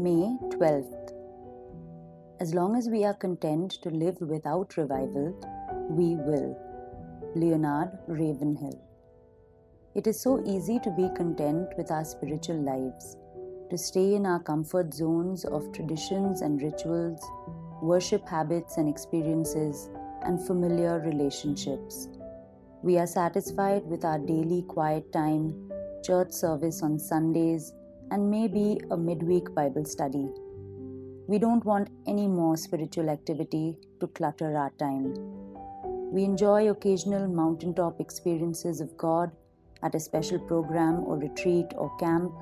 May 12th. As long as we are content to live without revival, we will. Leonard Ravenhill. It is so easy to be content with our spiritual lives, to stay in our comfort zones of traditions and rituals, worship habits and experiences, and familiar relationships. We are satisfied with our daily quiet time, church service on Sundays, and maybe a midweek Bible study. We don't want any more spiritual activity to clutter our time. We enjoy occasional mountaintop experiences of God at a special program or retreat or camp,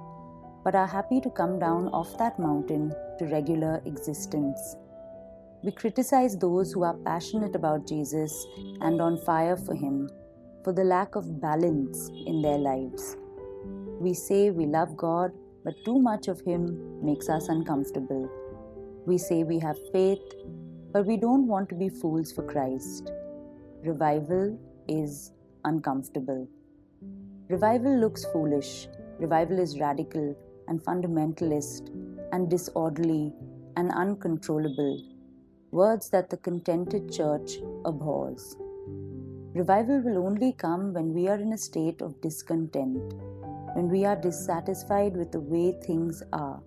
but are happy to come down off that mountain to regular existence. We criticize those who are passionate about Jesus and on fire for Him for the lack of balance in their lives. We say we love God, but too much of Him makes us uncomfortable. We say we have faith, but we don't want to be fools for Christ. Revival is uncomfortable. Revival looks foolish. Revival is radical and fundamentalist and disorderly and uncontrollable, words that the contented church abhors. Revival will only come when we are in a state of discontent, when we are dissatisfied with the way things are,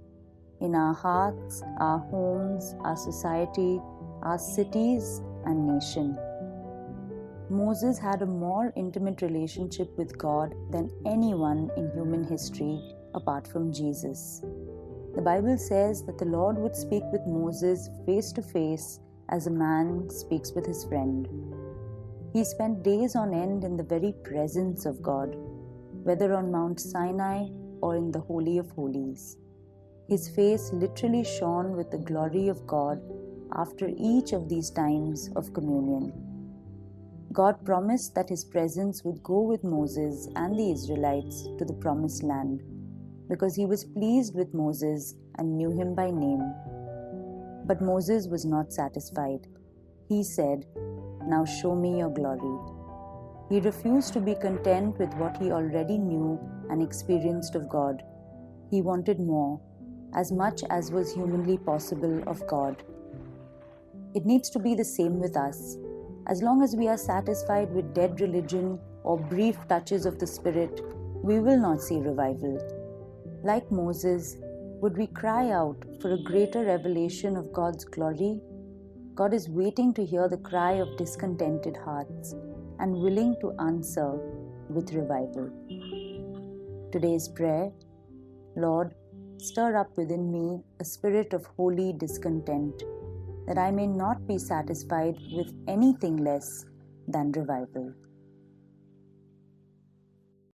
in our hearts, our homes, our society, our cities, and nation. Moses had a more intimate relationship with God than anyone in human history apart from Jesus. The Bible says that the Lord would speak with Moses face to face as a man speaks with his friend. He spent days on end in the very presence of God, whether on Mount Sinai or in the Holy of Holies. His face literally shone with the glory of God after each of these times of communion. God promised that His presence would go with Moses and the Israelites to the promised land, because He was pleased with Moses and knew him by name. But Moses was not satisfied. He said, "Now show me your glory." He refused to be content with what he already knew and experienced of God. He wanted more, as much as was humanly possible of God. It needs to be the same with us. As long as we are satisfied with dead religion or brief touches of the Spirit, we will not see revival. Like Moses, would we cry out for a greater revelation of God's glory? God is waiting to hear the cry of discontented hearts and willing to answer with revival. Today's prayer: Lord, stir up within me a spirit of holy discontent, that I may not be satisfied with anything less than revival.